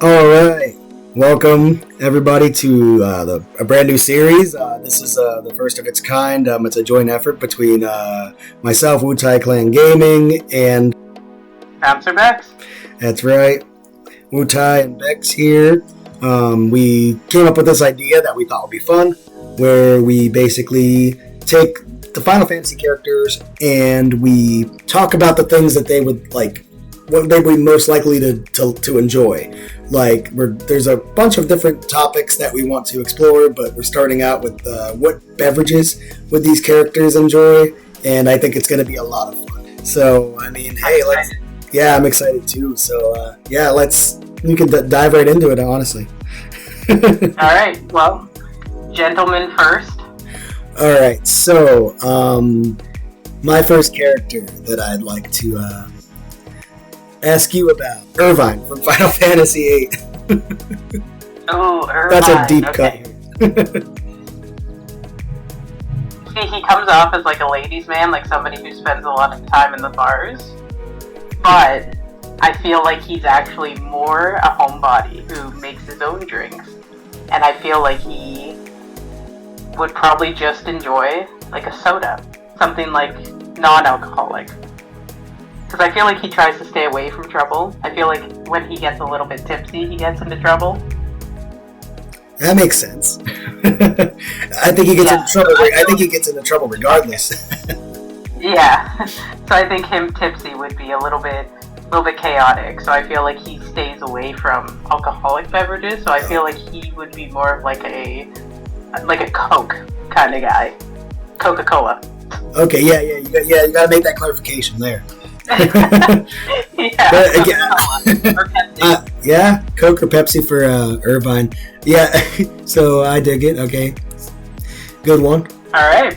All right, welcome everybody to a brand new series. This is the first of its kind. It's a joint effort between myself, Wu-Tai Clan Gaming, and Bouncer Becks. That's right, Wu-Tai and Becks here. We came up with this idea that we thought would be fun, where we basically take the Final Fantasy characters and we talk about the things that they would like, what they would be most likely to enjoy. Like, there's a bunch of different topics that we want to explore, but we're starting out with what beverages would these characters enjoy, and I think it's going to be a lot of fun. So, I mean, hey, I'm excited too. So, we can dive right into it, honestly. All right, well, gentlemen first. All right, so my first character that I'd like to ask you about, Irvine from Final Fantasy VIII. Oh, Irvine. That's a deep cut. See, he comes off as like a ladies' man, like somebody who spends a lot of time in the bars. But I feel like he's actually more a homebody who makes his own drinks. And I feel like he would probably just enjoy like a soda. Something like non-alcoholic. Because I feel like he tries to stay away from trouble. I feel like when he gets a little bit tipsy, he gets into trouble. That makes sense. I think he gets into trouble. I think he gets into trouble regardless. Yeah. So I think him tipsy would be a little bit chaotic. So I feel like he stays away from alcoholic beverages. So I feel like he would be more of like a Coke kind of guy. Coca-Cola. Okay, you got to make that clarification there. Yeah, Coke or Pepsi for Irvine. Yeah, so I dig it. Okay, good one. All right.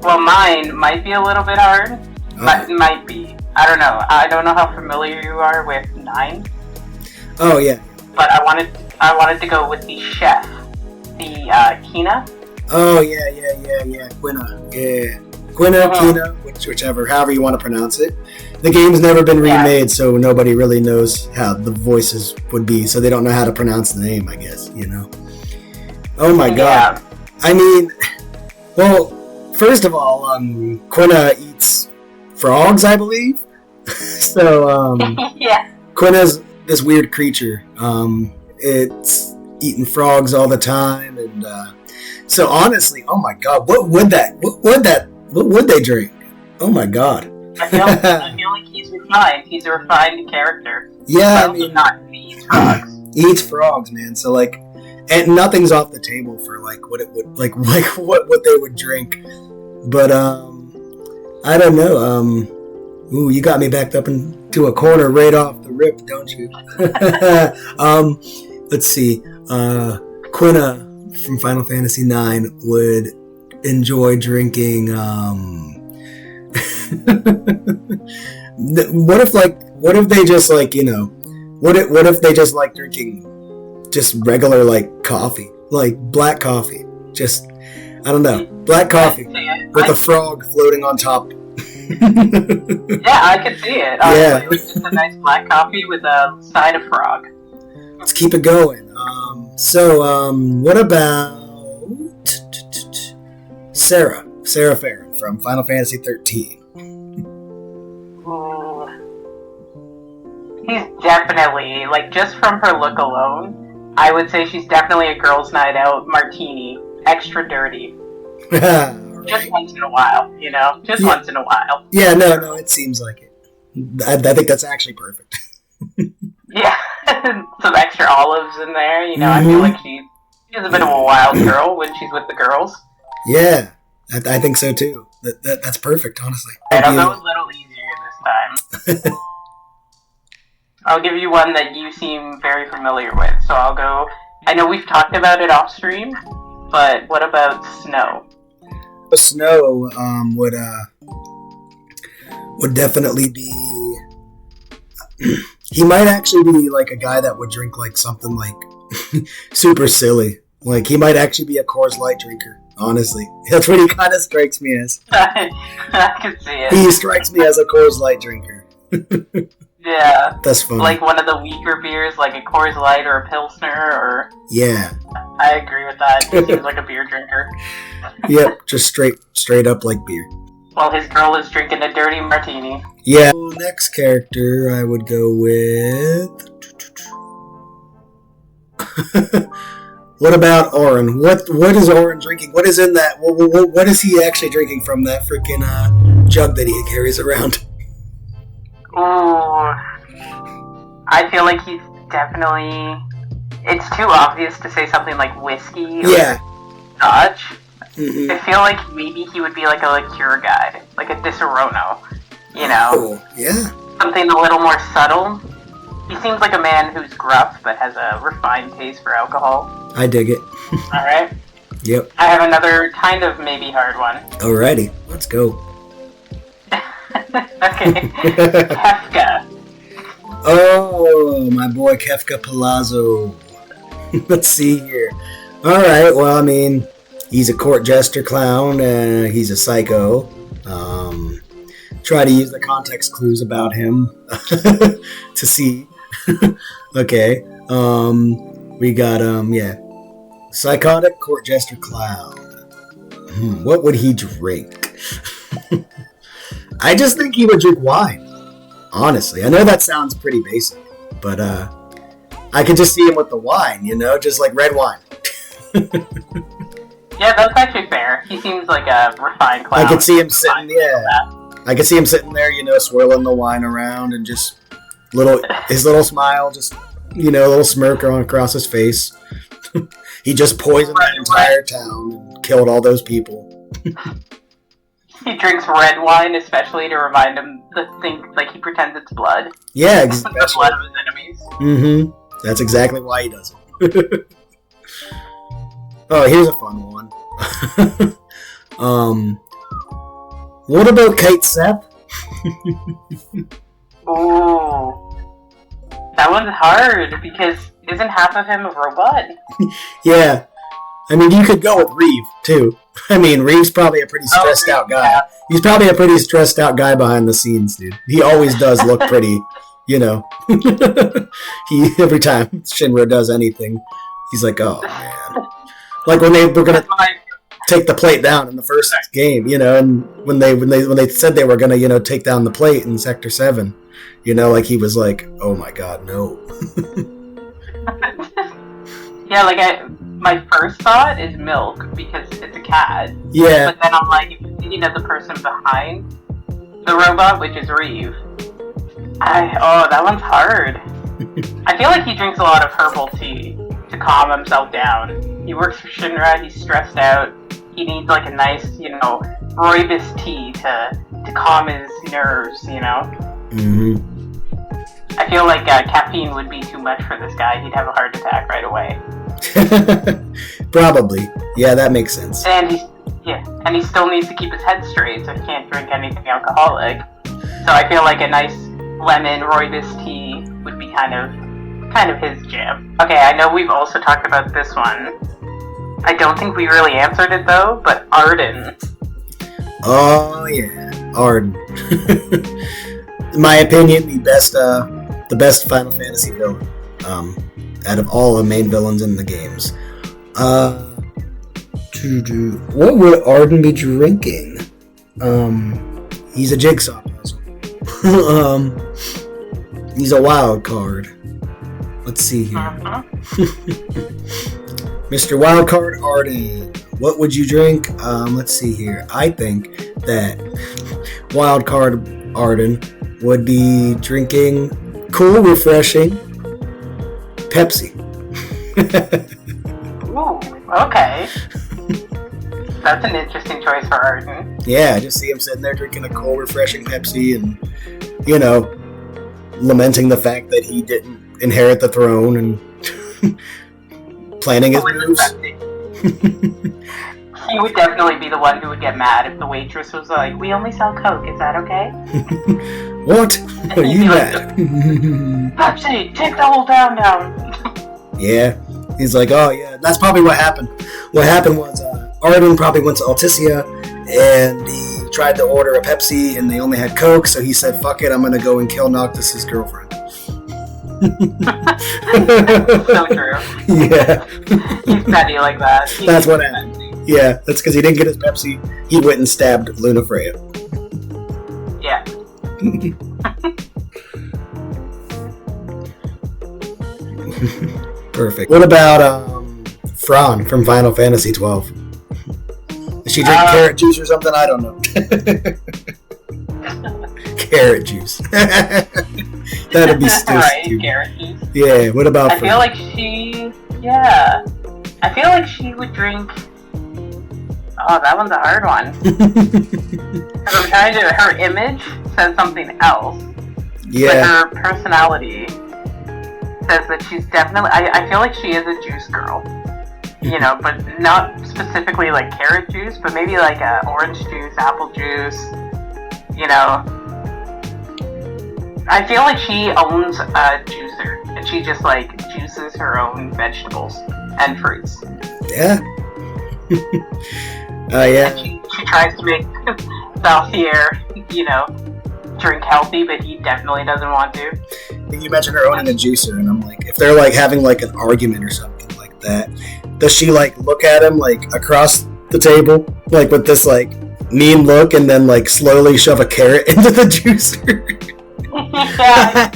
Well, mine might be a little bit hard. Might be. I don't know. I don't know how familiar you are with 9. Oh yeah. But I wanted to go with the chef, the Kina. Oh yeah. Quina. Yeah. Quina, Kina, whichever, however you want to pronounce it. The game's never been remade, so nobody really knows how the voices would be, so they don't know how to pronounce the name, I guess, you know. Oh my god. I mean, well, first of all, Quina eats frogs, I believe. So, Quina's this weird creature. It's eating frogs all the time, and so honestly, oh my god, what would they drink? Oh my god. I feel like he's refined. He's a refined character. Yeah, I mean, not eats frogs. Eats frogs, man. So like, and nothing's off the table for like what it would like what they would drink. But I don't know. Ooh, you got me backed up into a corner right off the rip, don't you? Let's see. Quina from Final Fantasy IX would enjoy drinking what if they just like, you know, what if they just like drinking just regular like coffee, like black coffee, just I don't know, black coffee with a frog floating on top. Yeah, I could see it. Yeah, it was just a nice black coffee with a side of frog. Let's keep it going. So what about Sarah Farron from Final Fantasy 13? She's definitely, like, just from her look alone, I would say she's definitely a girls' night out martini, extra dirty. Right. Just once in a while, you know? Once in a while. Yeah, no, it seems like it. I think that's actually perfect. Yeah, some extra olives in there, you know? Mm-hmm. I feel like she's a bit of a wild girl when she's with the girls. Yeah, I think so too. That's perfect, honestly. Alright, I'll go a little easier this time. I'll give you one that you seem very familiar with. So I'll go, I know we've talked about it off stream, but what about Snow? Snow would definitely be... He might actually be like a guy that would drink like something like super silly. Like he might actually be a Coors Light drinker. Honestly, that's what he kind of strikes me as. I can see it. He strikes me as a Coors Light drinker. Yeah. That's funny. Like one of the weaker beers, like a Coors Light or a Pilsner, or... Yeah. I agree with that. He seems like a beer drinker. Yep, just straight up like beer. Well, his girl is drinking a dirty martini. Yeah. Next character I would go with... What about Oren? What is Oren drinking? What is in that? What is he actually drinking from that freaking jug that he carries around? Ooh. I feel like he's definitely... It's too obvious to say something like whiskey or Scotch. Mm-hmm. I feel like maybe he would be like a liqueur guy, like a Disaronno, you know? Oh, yeah. Something a little more subtle. He seems like a man who's gruff but has a refined taste for alcohol. I dig it. Alright. Yep. I have another kind of maybe hard one. Alrighty, let's go. Okay. Kefka. Oh, my boy Kefka Palazzo. Let's see here. Alright, well, I mean, he's a court jester clown, he's a psycho. Try to use the context clues about him to see. Okay. We got, psychotic court jester clown. What would he drink? I just think he would drink wine. Honestly. I know that sounds pretty basic, but, I could just see him with the wine, you know, just like red wine. Yeah, that's actually fair. He seems like a refined clown. I could see him sitting, I could see him sitting there, you know, swirling the wine around and just his little smile, just, you know, a little smirk across his face. He just poisoned that entire town and killed all those people. He drinks red wine, especially to remind him like he pretends it's blood. Yeah, exactly. The blood of his enemies. Mm-hmm. That's exactly why he does it. Oh, here's a fun one. What about Kate Seth? Ooh. That one's hard, because isn't half of him a robot? Yeah. I mean, you could go with Reeve, too. I mean, Reeve's probably a pretty stressed out guy. Yeah. He's probably a pretty stressed out guy behind the scenes, dude. He always does look pretty, you know. Every time Shinra does anything, he's like, oh, man. Like when they were going to take the plate down in the first game, you know, and when they said they were going to, you know, take down the plate in Sector 7, you know, like he was like, oh my god, no. Yeah, like my first thought is Milk, because it's a cat. Yeah. But then I'm like, if you're thinking of the person behind the robot, which is Reeve. That one's hard. I feel like he drinks a lot of herbal tea to calm himself down. He works for Shinra, he's stressed out. He needs like a nice, you know, rooibos tea to calm his nerves, you know? Mm-hmm. I feel like caffeine would be too much for this guy. He'd have a heart attack right away. Probably. Yeah, that makes sense. And he still needs to keep his head straight, so he can't drink anything alcoholic. So I feel like a nice lemon rooibos tea would be kind of his jam. Okay, I know we've also talked about this one. I don't think we really answered it though, but Arden. Oh yeah, Arden. In my opinion, the best Final Fantasy villain out of all the main villains in the games. What would Arden be drinking? He's a jigsaw puzzle. He's a wild card. Let's see here. Mr. Wildcard Arden, what would you drink? Let's see here. I think that Wildcard Arden would be drinking cool, refreshing Pepsi. Ooh, okay. That's an interesting choice for Arden. Yeah, I just see him sitting there drinking a cool, refreshing Pepsi and, you know, lamenting the fact that he didn't inherit the throne and planning his moves. He would definitely be the one who would get mad if the waitress was like, "We only sell Coke, is that okay?" What? Are you mad? Pepsi, take the whole town down. Yeah. He's like, oh yeah, that's probably what happened. What happened was Arden probably went to Alticia and he tried to order a Pepsi and they only had Coke, so he said, fuck it, I'm gonna go and kill Noctis' girlfriend. So true. Yeah. He's petty like that. That's what happened. Yeah, that's because he didn't get his Pepsi. He went and stabbed Luna Freya. Yeah. Perfect. What about Fran from Final Fantasy 12? Does she drink carrot juice or something? I don't know. Carrot juice. That'd be stupid. Right, carrot juice. Yeah, what about I feel like she... Yeah. I feel like she would drink... Oh, that one's a hard one. Because I'm trying to... Her image says something else. Yeah. But her personality says that she's definitely... I feel like she is a juice girl. You know, but not specifically like carrot juice, but maybe like orange juice, apple juice. You know... I feel like she owns a juicer, and she just like juices her own vegetables and fruits. Yeah. Yeah. And she tries to make Valsier, you know, drink healthy, but he definitely doesn't want to. You mentioned her owning a juicer, and I'm like, if they're like having like an argument or something like that, does she like look at him like across the table, like with this like mean look, and then like slowly shove a carrot into the juicer? Yeah,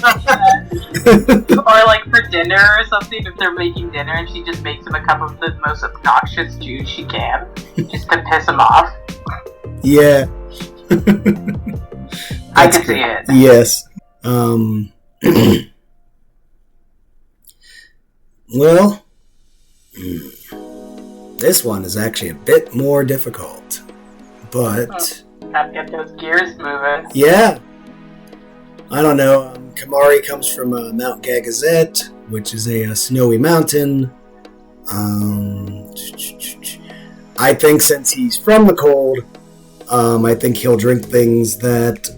or like for dinner or something, if they're making dinner and she just makes him a cup of the most obnoxious juice she can, just to piss him off. Yeah. I can see it. Yes. Well, this one is actually a bit more difficult, but... Gotta get those gears moving. Yeah. I don't know. Kamari comes from Mount Gagazet, which is a snowy mountain. I think since he's from the cold, I think he'll drink things that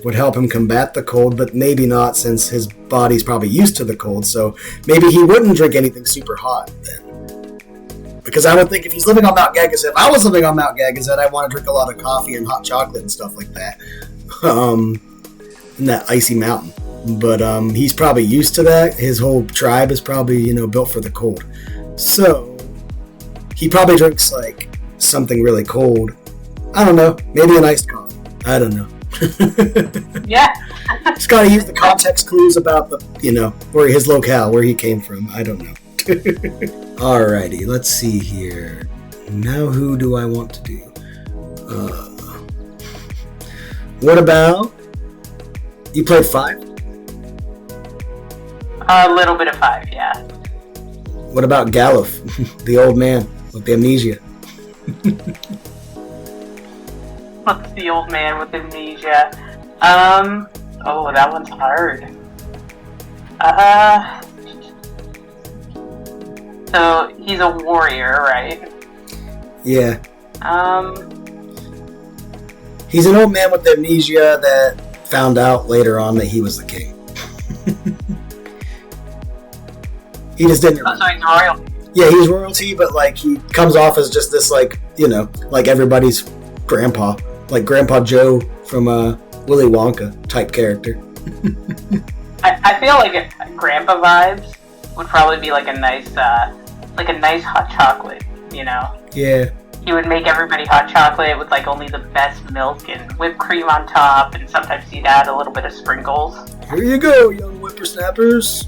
would help him combat the cold, but maybe not since his body's probably used to the cold, so maybe he wouldn't drink anything super hot then. Because I would think if he's living on Mount Gagazet, if I was living on Mount Gagazet, I'd want to drink a lot of coffee and hot chocolate and stuff like that. In that icy mountain. But he's probably used to that. His whole tribe is probably, built for the cold. So he probably drinks like something really cold. I don't know. Maybe an iced coffee. I don't know. Yeah. Just gotta use the context clues about the, where his locale, where he came from. I don't know. Alrighty, let's see here. Now who do I want to do? What about... You played 5? A little bit of 5, yeah. What about Galuf, the old man with the amnesia? What's the old man with amnesia? Oh, that one's hard. So he's a warrior, right? Yeah. He's an old man with amnesia that found out later on that he was the king. He just didn't. Oh, so he's royalty. Yeah, he's royalty, but like he comes off as just this like like everybody's grandpa, like Grandpa Joe from Willy Wonka type character. I feel like grandpa vibes would probably be like a nice hot chocolate, Yeah. He would make everybody hot chocolate with like only the best milk and whipped cream on top, and sometimes he'd add a little bit of sprinkles. Here you go, young whippersnappers.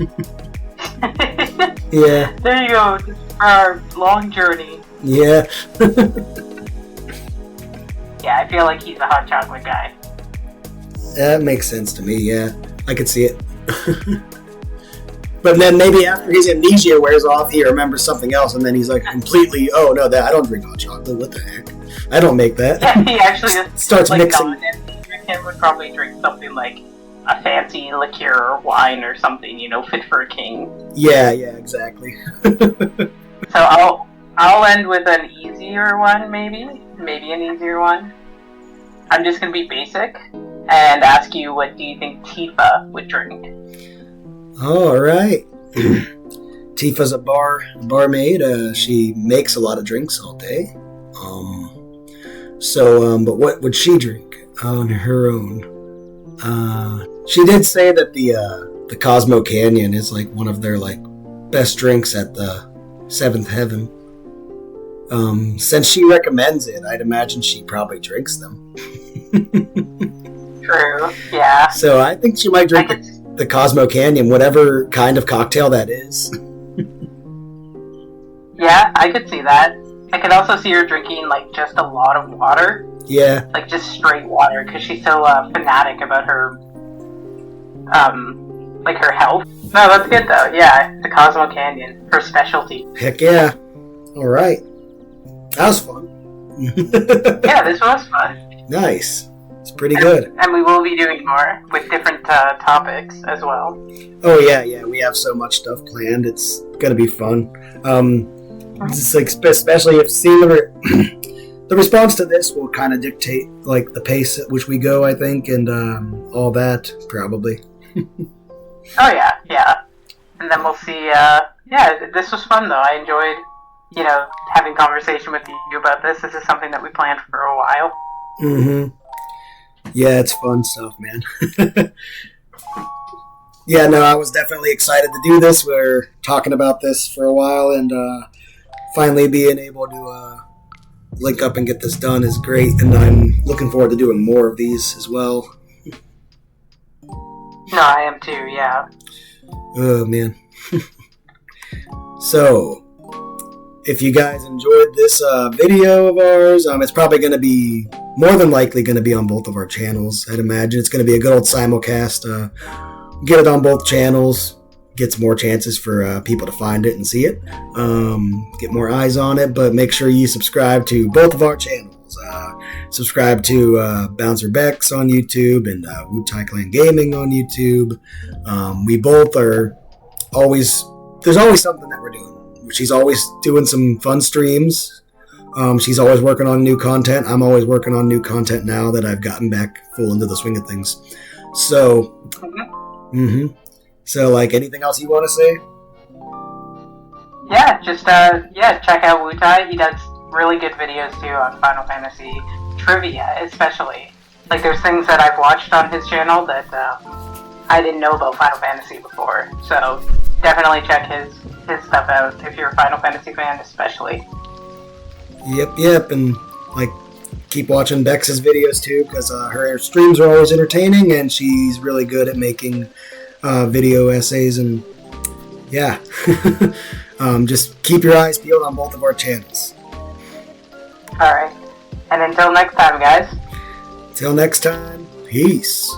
Yeah. There you go, just for our long journey. Yeah. Yeah, I feel like he's a hot chocolate guy. That makes sense to me, yeah. I could see it. But then maybe after his amnesia wears off, he remembers something else, and then he's like completely, oh no, I don't drink hot chocolate. What the heck? I don't make that. Yeah, he actually starts like mixing. Non-amnesia him would probably drink something like a fancy liqueur or wine or something, fit for a king. Yeah, exactly. So I'll end with an easier one, maybe an easier one. I'm just gonna be basic and ask you, what do you think Tifa would drink? All right. Tifa's a barmaid. She makes a lot of drinks all day. But what would she drink on her own? She did say that the the Cosmo Canyon is like one of their like best drinks at the Seventh Heaven. Since she recommends it, I'd imagine she probably drinks them. True. Yeah. So I think she might drink the Cosmo Canyon, whatever kind of cocktail that is. Yeah, I could see that. I could also see her drinking like just a lot of water. Yeah. Like just straight water, because she's so fanatic about her, like her health. No, that's good though. Yeah, the Cosmo Canyon, her specialty. Heck yeah. All right. That was fun. Yeah, this was fun. Nice. It's pretty good. And we will be doing more with different topics as well. Oh yeah. We have so much stuff planned. It's gonna be fun. It's like, especially if seeing the response to this will kind of dictate like the pace at which we go, I think, and all that probably. Oh yeah. And then we'll see. Yeah, this was fun though. I enjoyed, having conversation with you about this. This is something that we planned for a while. Mm-hmm. Yeah, it's fun stuff, man. Yeah, no, I was definitely excited to do this. We were talking about this for a while, and finally being able to link up and get this done is great, and I'm looking forward to doing more of these as well. No, I am too, yeah. Oh, man. So, if you guys enjoyed this video of ours, it's probably going to be, more than likely going to be on both of our channels, I'd imagine. It's going to be a good old simulcast. Get it on both channels. Gets more chances for people to find it and see it. Get more eyes on it, but make sure you subscribe to both of our channels. Subscribe to Bouncer Becks on YouTube and Wu-Tai Clan Gaming on YouTube. We both are always, there's always something that we're doing. She's always doing some fun streams. She's always working on new content. I'm always working on new content now that I've gotten back full into the swing of things. So, So, like, anything else you want to say? Yeah, just, check out Wu-Tai. He does really good videos, too, on Final Fantasy trivia, especially. Like, there's things that I've watched on his channel that, I didn't know about Final Fantasy before. So, definitely check his stuff out if you're a Final Fantasy fan, especially. Yep, and, like, keep watching Becks' videos, too, because her streams are always entertaining, and she's really good at making video essays, and yeah. Just keep your eyes peeled on both of our channels. Alright. And until next time, guys. Till next time, peace.